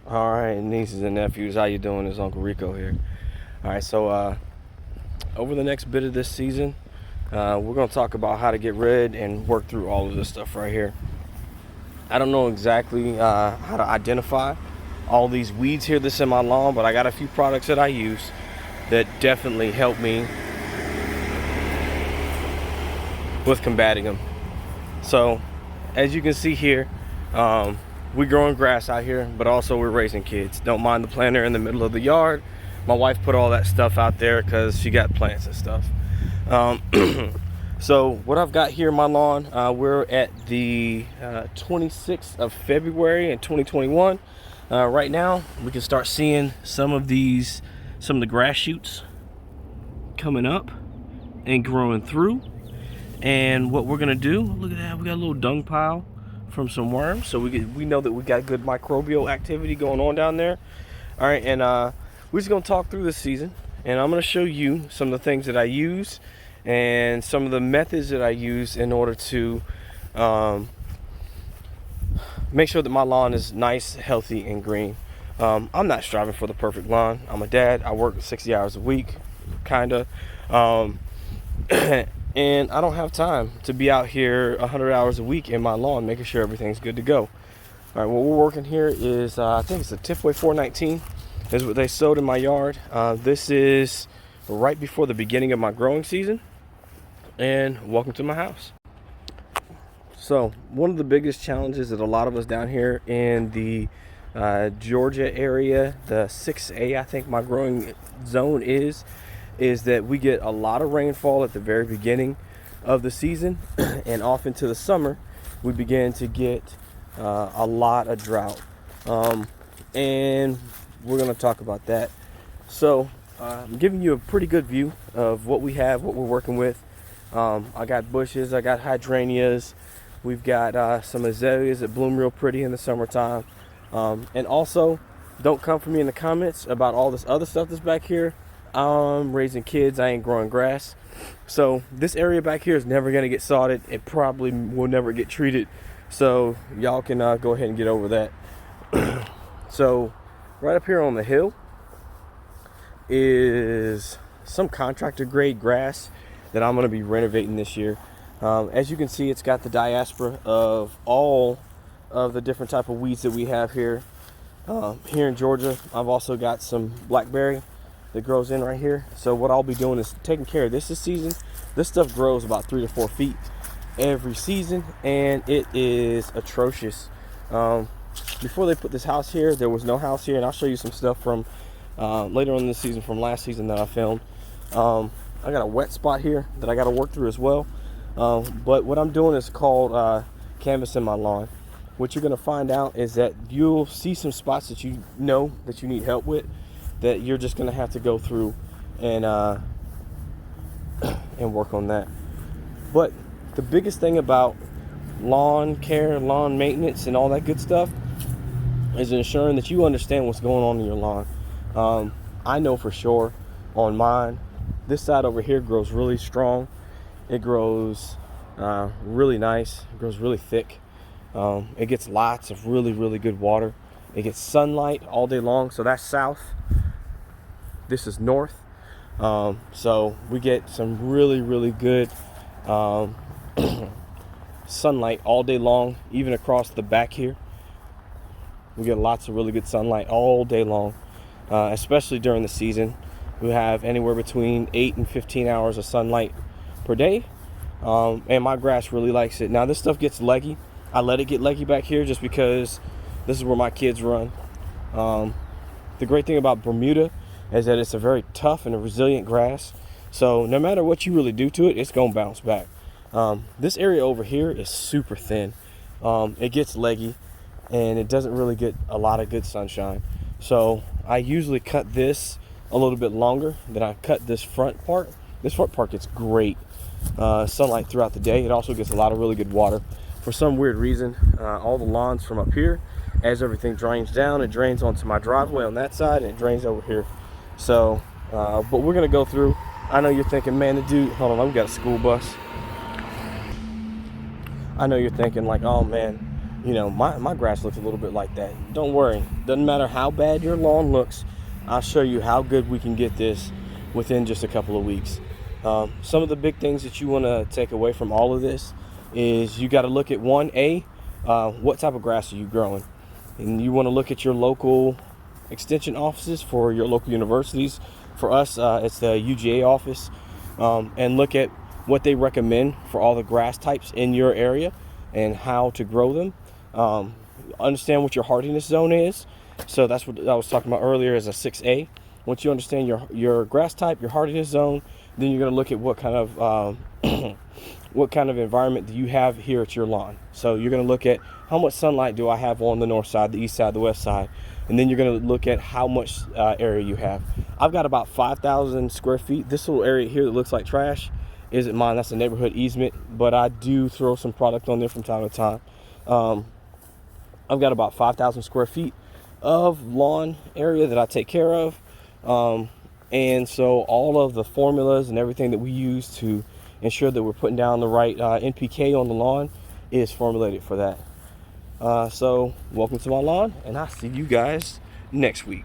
All right, nieces and nephews, how you doing? It's Uncle Rico here. All right, so over the next bit of this season, we're gonna talk about how to get rid and work through all of this stuff right here. I don't know exactly how to identify all these weeds here that's in my lawn, but I got a few products that I use that definitely help me with combating them. So, as you can see here, we're growing grass out here, but also we're raising kids. Don't mind the planter in the middle of the yard. My wife put all that stuff out there because she got plants and stuff. So what I've got here in my lawn, we're at the 26th of February in 2021. Right now, we can start seeing some of the grass shoots coming up and growing through. And what we're gonna do, look at that, we got a little dung pile from some worms, so we know that we got good microbial activity going on down there. All right, and we're just gonna talk through this season, and I'm gonna show you some of the things that I use and some of the methods that I use in order to make sure that my lawn is nice, healthy, and green. I'm not striving for the perfect lawn. I'm a dad. I work 60 hours a week, kinda. And I don't have time to be out here 100 hours a week in my lawn making sure everything's good to go. All right, what we're working here is, I think it's a Tifway 419 is what they sowed in my yard. This is right before the beginning of my growing season. And welcome to my house. So one of the biggest challenges that a lot of us down here in the Georgia area, the 6A, I think my growing zone is that we get a lot of rainfall at the very beginning of the season, and off into the summer we begin to get a lot of drought, and we're going to talk about that. So I'm giving you a pretty good view of what we have, what we're working with. I got bushes, I got hydrangeas, we've got some azaleas that bloom real pretty in the summertime, and also don't come for me in the comments about all this other stuff that's back here. I'm raising kids, I ain't growing grass. So this area back here is never gonna get sodded. It probably will never get treated. So y'all can go ahead and get over that. So right up here on the hill is some contractor grade grass that I'm gonna be renovating this year. As you can see, it's got the diaspora of all of the different type of weeds that we have here. Here in Georgia, I've also got some blackberry that grows in right here. So what I'll be doing is taking care of this season. This stuff grows about 3 to 4 feet every season, and it is atrocious. Before they put this house here, there was no house here, and I'll show you some stuff from later on in the season, from last season that I filmed. I got a wet spot here that I got to work through as well. But what I'm doing is called canvassing my lawn. What you're going to find out is that you'll see some spots that you know that you need help with, that you're just gonna have to go through and work on that. But the biggest thing about lawn care, lawn maintenance, and all that good stuff is ensuring that you understand what's going on in your lawn. I know for sure on mine, this side over here grows really strong. It grows really nice. It grows really thick. It gets lots of really good water. It gets sunlight all day long. So that's south. This is north. So we get some really good sunlight all day long, even across the back here. We get lots of really good sunlight all day long, especially during the season. We have anywhere between 8 and 15 hours of sunlight per day, and my grass really likes it. Now this stuff gets leggy. I let it get leggy back here just because this is where my kids run. The great thing about Bermuda is that it's a very tough and a resilient grass. So no matter what you really do to it, it's gonna bounce back. This area over here is super thin. It gets leggy and it doesn't really get a lot of good sunshine. So I usually cut this a little bit longer than I cut this front part. This front part gets great sunlight throughout the day. It also gets a lot of really good water. For some weird reason, all the lawns from up here, as everything drains down, it drains onto my driveway on that side and it drains over here. So, but we're gonna go through. I know you're thinking, man, the dude, hold on, we got a school bus. I know you're thinking like, oh man, You know, my grass looks a little bit like that. Don't worry, doesn't matter how bad your lawn looks, I'll show you how good we can get this within just a couple of weeks. Some of the big things that you want to take away from all of this is you got to look at what type of grass are you growing, and you want to look at your local extension offices for your local universities. For us, it's the UGA office, and look at what they recommend for all the grass types in your area and how to grow them. Understand what your hardiness zone is. So that's what I was talking about earlier as a 6A. Once you understand your grass type, your hardiness zone, then you're going to look at what kind of what kind of environment do you have here at your lawn. So you're going to look at how much sunlight do I have on the north side, the east side, the west side, and then you're going to look at how much area you have. I've got about 5,000 square feet. This little area here that looks like trash isn't mine. That's a neighborhood easement, but I do throw some product on there from time to time. I've got about 5,000 square feet of lawn area that I take care of. And so all of the formulas and everything that we use to ensure that we're putting down the right NPK on the lawn is formulated for that. So welcome to my lawn, and I'll see you guys next week.